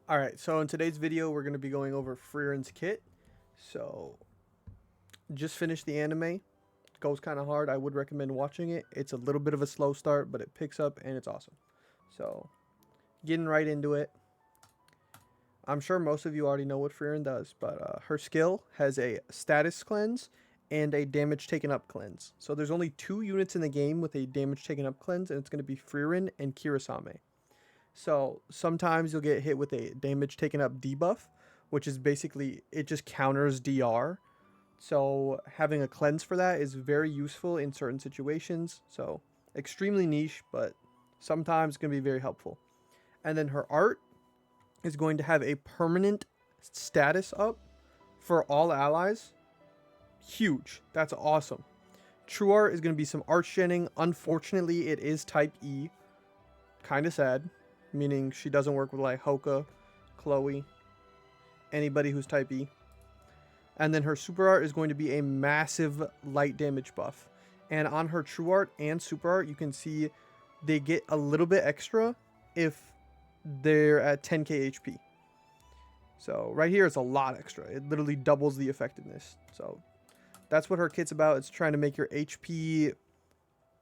Alright, so in today's video, we're going to be going over Frieren's kit. So, just finished the anime. It goes kind of hard. I would recommend watching it. It's a little bit of a slow start, but it picks up and it's awesome. So, getting right into it. I'm sure most of you already know what Frieren does, but her skill has a status cleanse and a damage taken up cleanse. So, there's only 2 units in the game with a damage taken up cleanse, and it's going to be Frieren and Kirasame. So sometimes you'll get hit with a damage taken up debuff, which is basically it just counters DR. So having a cleanse for that is very useful in certain situations. So extremely niche, but sometimes going to be very helpful. And then her art is going to have a permanent status up for all allies. Huge. That's awesome. True art is going to be some art shinning. Unfortunately, it is type E. Kind of sad. Meaning she doesn't work with like Hoka, Chloe, anybody who's type E. And then her super art is going to be a massive light damage buff. And on her true art and super art, you can see they get a little bit extra if they're at 10k HP. So right here, it's a lot extra. It literally doubles the effectiveness. So that's what her kit's about. It's trying to make your HP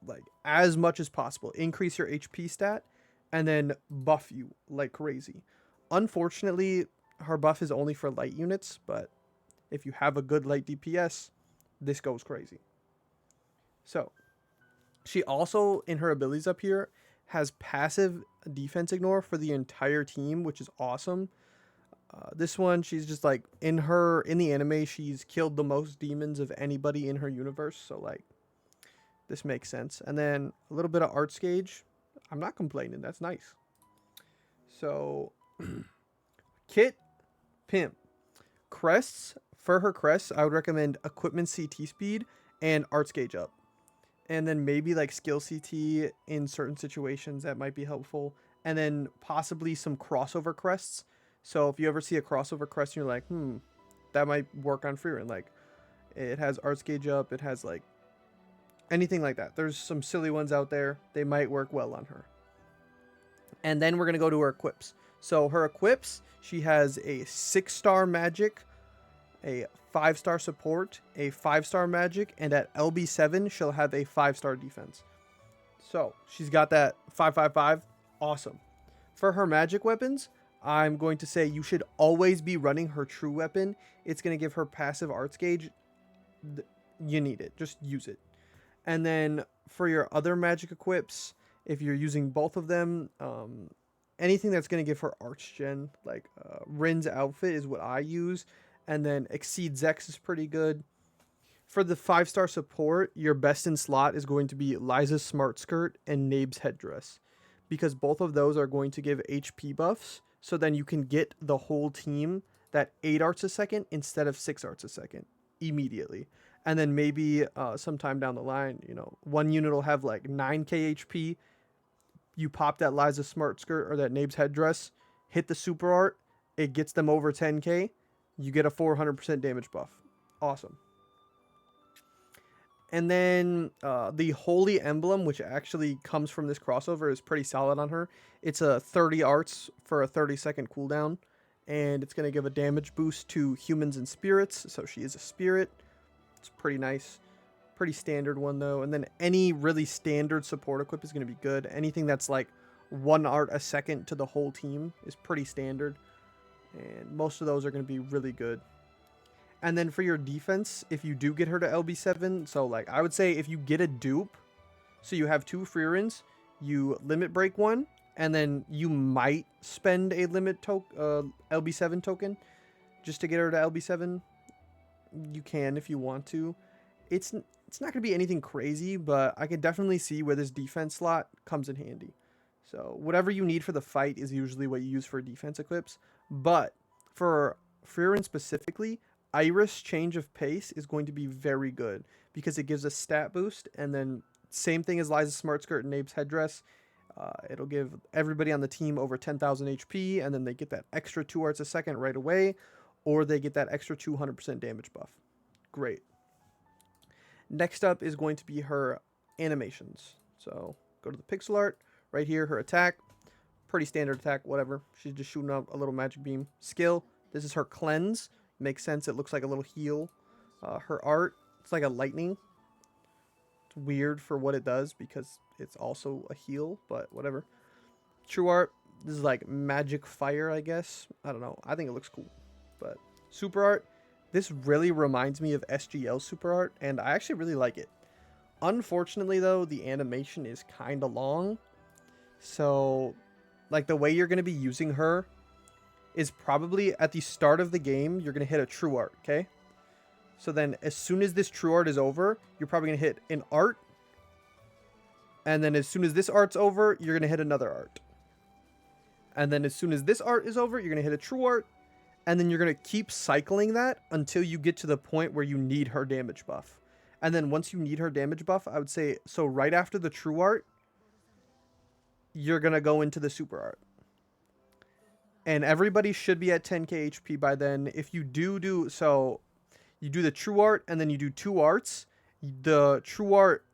like as much as possible. Increase your HP stat and then buff you like crazy. Unfortunately, her buff is only for light units, but if you have a good light DPS, this goes crazy. So, she also, in her abilities up here, has passive defense ignore for the entire team, which is awesome. This one, she's just like, in the anime, she's killed the most demons of anybody in her universe, so like, this makes sense. And then a little bit of arts gauge. I'm not complaining. That's nice. So, kit, pimp. Crests, for her crests, I would recommend equipment CT speed and arts gauge up. And then maybe like skill CT in certain situations that might be helpful. And then possibly some crossover crests. So if you ever see a crossover crest and you're like, that might work on Frieren. Like, it has arts gauge up, it has like anything like that. There's some silly ones out there. They might work well on her. And then we're going to go to her equips. So her equips, she has a 6-star magic, a 5-star support, a 5-star magic, and at LB7, she'll have a 5-star defense. So she's got that 555. Awesome. For her magic weapons, I'm going to say you should always be running her true weapon. It's going to give her passive arts gauge. You need it. Just use it. And then for your other magic equips, if you're using both of them, anything that's going to give her arts gen, like Rin's outfit is what I use. And then Exceed Zex is pretty good. For the 5-star support, your best in slot is going to be Liza's Smart Skirt and Nabe's Headdress. Because both of those are going to give HP buffs. So then you can get the whole team that 8 arts a second instead of 6 arts a second immediately. And then maybe sometime down the line, one unit will have like 9k HP. You pop that Liza Smart Skirt or that Nabe's Headdress, hit the super art, it gets them over 10k. You get a 400% damage buff. Awesome. And then the Holy Emblem, which actually comes from this crossover, is pretty solid on her. It's a 30 arts for a 30-second cooldown. And it's going to give a damage boost to humans and spirits. So she is a spirit. It's pretty nice. Pretty standard one, though. And then any really standard support equip is going to be good. Anything that's like 1 art a second to the whole team is pretty standard. And most of those are going to be really good. And then for your defense, if you do get her to LB7, so like I would say if you get a dupe, so you have 2 Frierens, you limit break one, and then you might spend a LB7 token just to get her to LB7. You can if you want to. It's not going to be anything crazy, but I can definitely see where this defense slot comes in handy. So whatever you need for the fight is usually what you use for defense equips. But for Frieren specifically, Iris change of pace is going to be very good because it gives a stat boost, and then same thing as Liza's Smart Skirt and Nabe's Headdress. It'll give everybody on the team over 10,000 HP, and then they get that extra 2 arts a second right away, or they get that extra 200% damage buff. Great. Next up is going to be her animations. So go to the pixel art right here, her attack, Pretty standard attack, whatever. She's just shooting up a little magic beam. Skill, this is her cleanse. Makes sense, it looks like a little heal. Her art, it's like a lightning. It's weird for what it does because it's also a heal, but whatever. True art, this is like magic fire, I guess. I don't know. I think it looks cool. But super art, this really reminds me of SGL super art, and I actually really like it. Unfortunately, though, the animation is kind of long. So, like, the way you're going to be using her is probably at the start of the game, you're going to hit a true art, okay? So then, as soon as this true art is over, you're probably going to hit an art. And then as soon as this art's over, you're going to hit another art. And then as soon as this art is over, you're going to hit a true art. And then you're going to keep cycling that until you get to the point where you need her damage buff. And then once you need her damage buff, I would say, so right after the true art, you're going to go into the super art. And everybody should be at 10k HP by then. If you so you do the true art and then you do 2 arts, the true art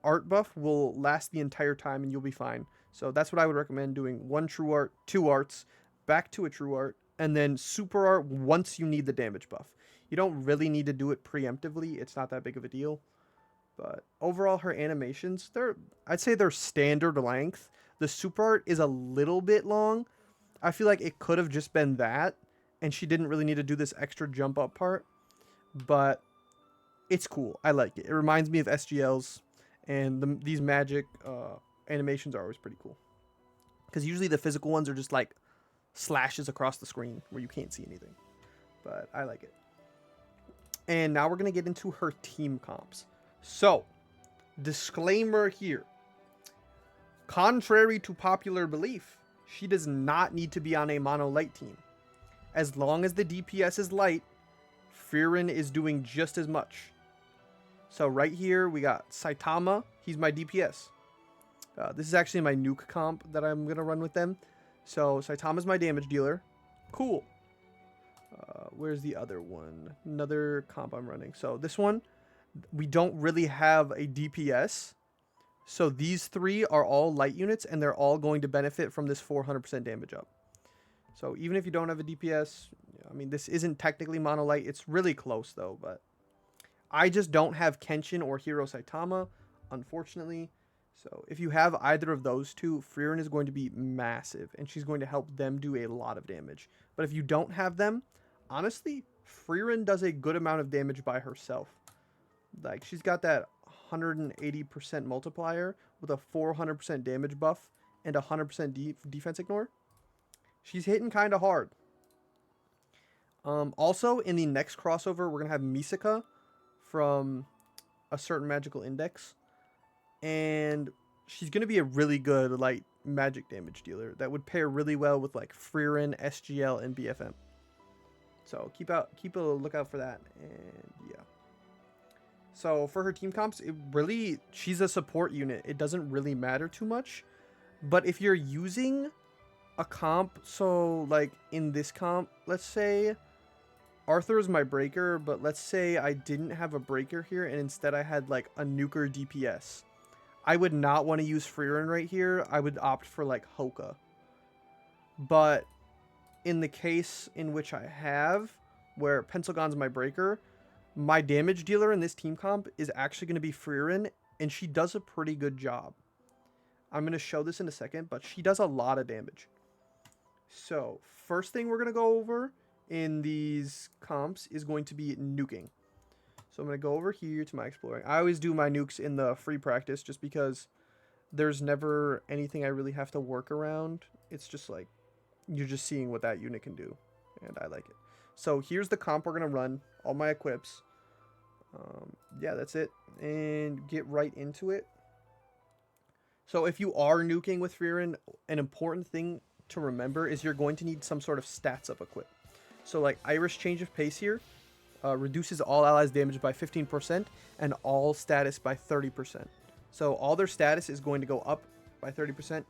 art buff will last the entire time and you'll be fine. So that's what I would recommend, doing 1 true art, 2 arts, back to a true art, and then super art once you need the damage buff. You don't really need to do it preemptively. It's not that big of a deal. But overall, her animations, I'd say they're standard length. The super art is a little bit long. I feel like it could have just been that, and she didn't really need to do this extra jump up part. But it's cool. I like it. It reminds me of SGLs, and these magic animations are always pretty cool. Because usually the physical ones are just like slashes across the screen where you can't see anything. But I like it. And now we're going to get into her team comps. So, disclaimer here. Contrary to popular belief, she does not need to be on a mono light team. As long as the DPS is light, Frieren is doing just as much. So right here we got Saitama. He's my DPS. This is actually my nuke comp that I'm going to run with them. So Saitama's my damage dealer. Cool. Where's the other one? Another comp I'm running. So this one, we don't really have a DPS. So these 3 are all light units, and they're all going to benefit from this 400% damage up. So even if you don't have a DPS, I mean, this isn't technically mono light. It's really close, though. But I just don't have Kenshin or Hero Saitama, unfortunately. So if you have either of those 2, Frieren is going to be massive, and she's going to help them do a lot of damage. But if you don't have them, honestly, Frieren does a good amount of damage by herself. Like, she's got that 180% multiplier with a 400% damage buff and 100% defense ignore. She's hitting kind of hard. Also, in the next crossover, we're going to have Misaka from a certain magical index. And she's going to be a really good, like, magic damage dealer that would pair really well with, like, Frieren, SGL, and BFM. So keep a lookout for that. And yeah. So for her team comps, she's a support unit. It doesn't really matter too much. But if you're using a comp, so like in this comp, let's say Arthur is my breaker, but let's say I didn't have a breaker here and instead I had like a nuker DPS. I would not want to use Frieren right here. I would opt for like Hoka. But in the case in which I have, where Pencilgon's my breaker, my damage dealer in this team comp is actually going to be Frieren, and she does a pretty good job. I'm going to show this in a second, but she does a lot of damage. So, first thing we're going to go over in these comps is going to be nuking. So I'm going to go over here to my exploring. I always do my nukes in the free practice just because there's never anything I really have to work around. It's just like, you're just seeing what that unit can do, and I like it. So here's the comp we're going to run, all my equips. Yeah, that's it, and get right into it. So if you are nuking with Frieren, an important thing to remember is you're going to need some sort of stats up equip. So like Irish Change of Pace here reduces all allies damage by 15% and all status by 30%. So all their status is going to go up by 30%.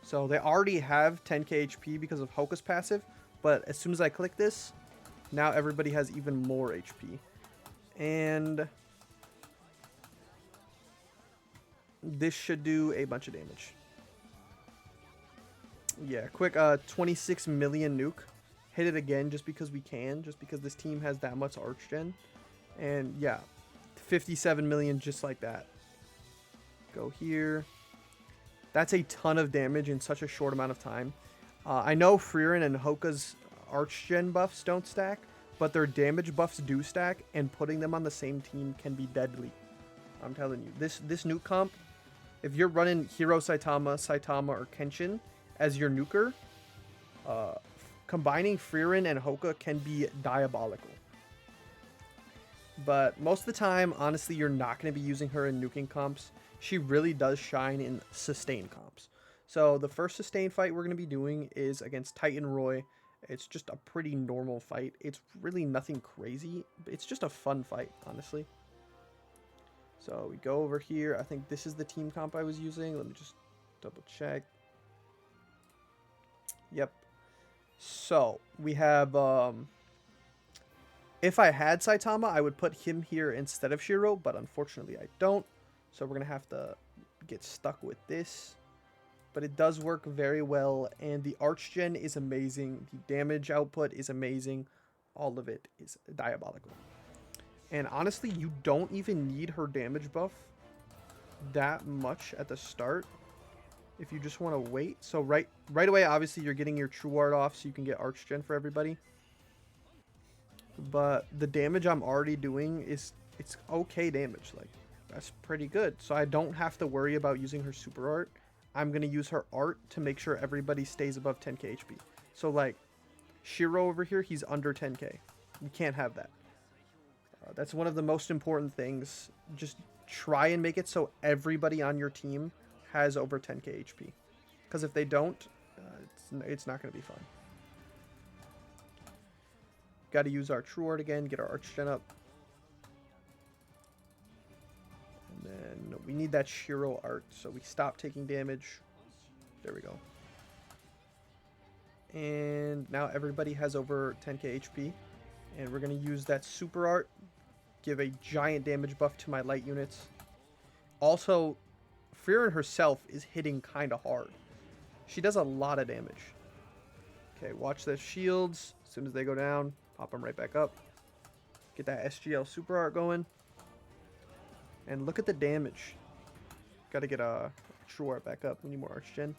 So they already have 10k HP because of Hoka's passive, but as soon as I click this, now everybody has even more HP. And this should do a bunch of damage. Yeah, quick 26 million nuke. Hit it again just because we can, just because this team has that much arch gen. And yeah, 57 million just like that. Go here. That's a ton of damage in such a short amount of time. I know Frieren and Hoka's arch gen buffs don't stack, but their damage buffs do stack, and putting them on the same team can be deadly. I'm telling you. This nuke comp, if you're running Hero Saitama, or Kenshin as your nuker, combining Frieren and Hoka can be diabolical. But most of the time, honestly, you're not going to be using her in nuking comps. She really does shine in sustain comps. So the first sustain fight we're going to be doing is against Titan Roy. It's just a pretty normal fight. It's really nothing crazy. It's just a fun fight, honestly. So we go over here. I think this is the team comp I was using. Let me just double check. Yep. So we have... if I had Saitama, I would put him here instead of Shiro, but unfortunately I don't. So we're going to have to get stuck with this. But it does work very well, and the arch gen is amazing. The damage output is amazing. All of it is diabolical. And honestly, you don't even need her damage buff that much at the start if you just want to wait. So right away, obviously, you're getting your true art off so you can get arch gen for everybody. But the damage I'm already doing is, it's okay damage. Like, that's pretty good. So I don't have to worry about using her super art. I'm going to use her art to make sure everybody stays above 10k HP. So like, Shiro over here, he's under 10k. You can't have that. That's one of the most important things. Just try and make it so everybody on your team has over 10k HP. Because if they don't, it's not going to be fun. Got to use our true art again, get our arch gen up. And then we need that Shiro art, so we stop taking damage. There we go. And now everybody has over 10k HP. And we're going to use that super art. Give a giant damage buff to my light units. Also, Frieren herself is hitting kind of hard. She does a lot of damage. Okay, watch the shields. As soon as they go down, pop them right back up. Get that SGL super art going. And look at the damage. Got to get a true art back up. We need more arch gen.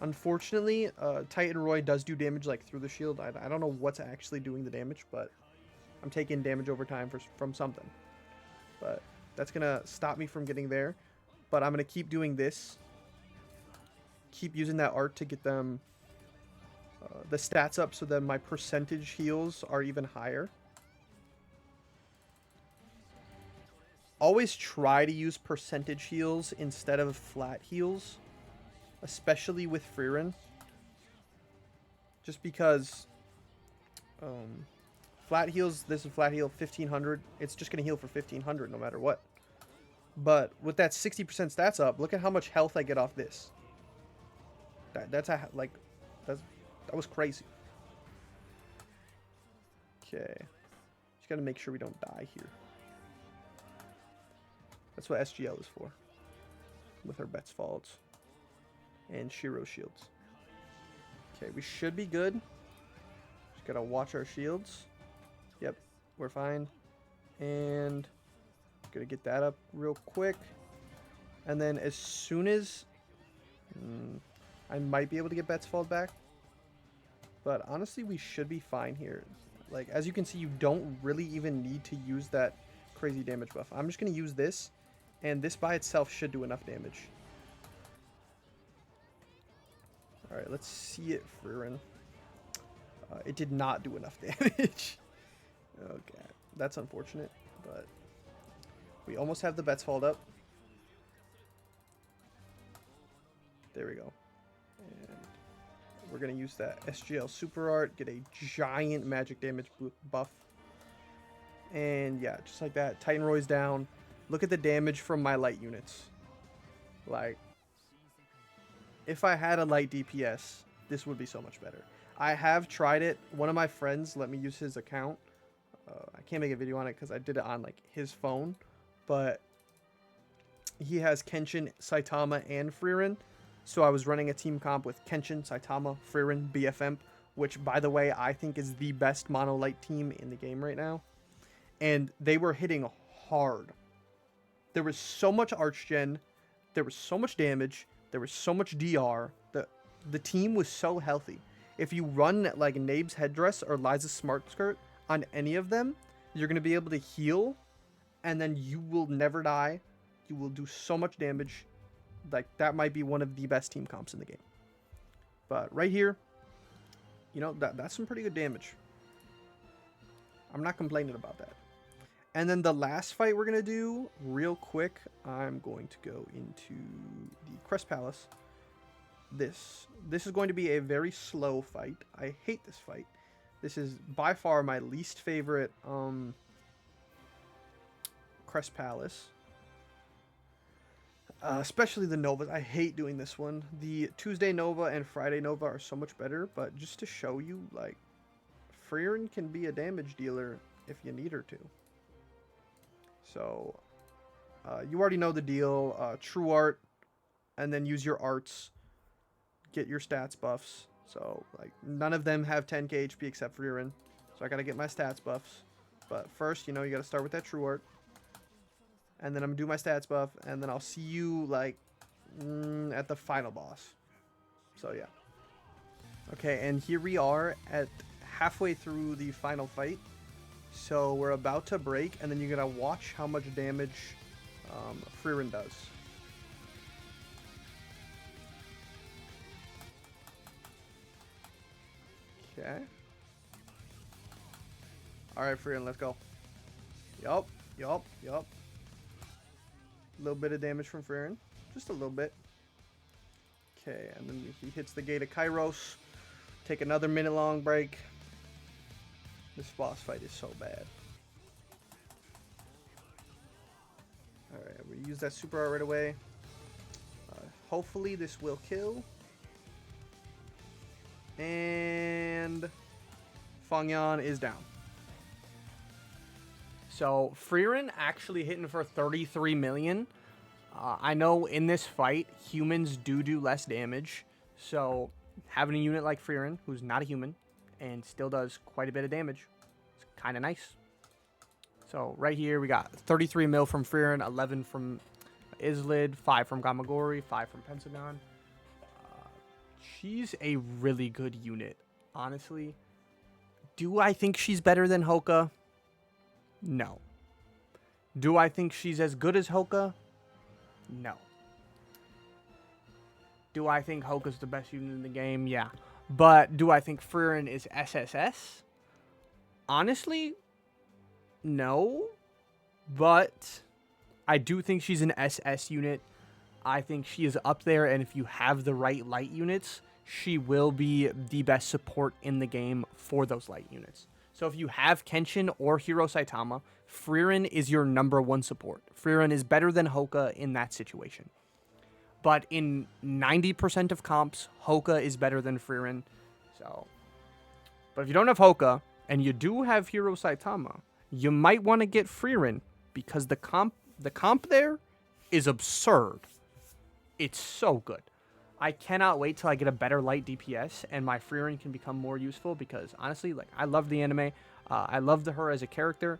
Unfortunately, Titan Roy does do damage like through the shield. I don't know what's actually doing the damage, but I'm taking damage over time from something. But that's going to stop me from getting there. But I'm going to keep doing this. Keep using that art to get them the stats up so that my percentage heals are even higher. Always try to use percentage heals instead of flat heals, especially with Frieren. Just because flat heals, this is flat heal 1500. It's just going to heal for 1500 no matter what. But with that 60% stats up, look at how much health I get off this. That was crazy. Okay. Just got to make sure we don't die here. That's what SGL is for. With her Bet's faults. And Shiro shields. Okay, we should be good. Just gotta watch our shields. Yep, we're fine. And gonna get that up real quick. And then as soon as I might be able to get Bet's fault back. But honestly, we should be fine here. Like, as you can see, you don't really even need to use that crazy damage buff. I'm just gonna use this. And this by itself should do enough damage. Alright, let's see it, Frieren. It did not do enough damage. Okay, that's unfortunate, but we almost have the Bet's fault up. There we go. And we're going to use that SGL super art, get a giant magic damage buff. And yeah, just like that, Titan Roy's down. Look at the damage from my light units. Like, if I had a light DPS, this would be so much better. I have tried it. One of my friends let me use his account. I can't make a video on it because I did it on like his phone. But he has Kenshin, Saitama, and Frieren. So I was running a team comp with Kenshin, Saitama, Frieren, BFM, which, by the way, I think is the best mono light team in the game right now. And they were hitting hard. There was so much arch gen. There was so much damage. There was so much DR. The team was so healthy. If you run like Nabe's Headdress or Liza's Smart Skirt on any of them, you're going to be able to heal, and then you will never die. You will do so much damage. Like, that might be one of the best team comps in the game. But right here, you know, that's some pretty good damage. I'm not complaining about that. And then the last fight we're going to do, real quick, I'm going to go into the Crest Palace. This is going to be a very slow fight. I hate this fight. This is by far my least favorite Crest Palace. Especially the Novas. I hate doing this one. The Tuesday Nova and Friday Nova are so much better, but just to show you, like, Frieren can be a damage dealer if you need her to. So, you already know the deal. True Art, and then use your arts. Get your stats buffs. So, like, none of them have 10k HP except Frieren. So I gotta get my stats buffs. But first, you know, you gotta start with that True Art. And then I'm gonna do my stats buff, and then I'll see you, like, at the final boss. So, yeah. Okay, and here we are at halfway through the final fight. So we're about to break, and then you're gonna watch how much damage Frieren does. Okay. Alright, Frieren, let's go. Yup. A little bit of damage from Frieren. Just a little bit. Okay, and then he hits the gate of Kairos. Take another minute-long break. This boss fight is so bad. Alright, we use that super art right away. Hopefully this will kill. And Fangyan is down. So Frieren actually hitting for 33 million. I know in this fight, humans do less damage. So having a unit like Frieren, who's not a human, and still does quite a bit of damage, it's kind of nice. So right here, we got 33 mil from Frieren, 11 from Islid, 5 from Gamagori, 5 from Pentagon. She's a really good unit, honestly. Do I think she's better than Hoka? No. Do I think she's as good as Hoka? No. Do I think Hoka's the best unit in the game? Yeah. But do I think Frieren is SSS? Honestly, no. But I do think she's an SS unit. I think she is up there, and if you have the right light units, she will be the best support in the game for those light units. So if you have Kenshin or Hero Saitama, Frieren is your #1 support. Frieren is better than Hoka in that situation. But in 90% of comps, Hoka is better than Frieren. So, but if you don't have Hoka and you do have Hero Saitama, you might want to get Frieren because the comp there is absurd. It's so good. I cannot wait till I get a better light DPS and my Frieren can become more useful because honestly, like, I love the anime. I loved her as a character.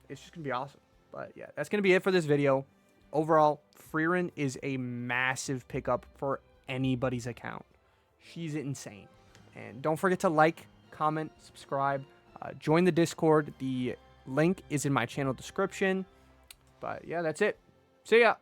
It's just going to be awesome. But yeah, that's going to be it for this video. Overall, Frieren is a massive pickup for anybody's account. She's insane. And don't forget to like, comment, subscribe, join the Discord. The link is in my channel description. But yeah, that's it. See ya.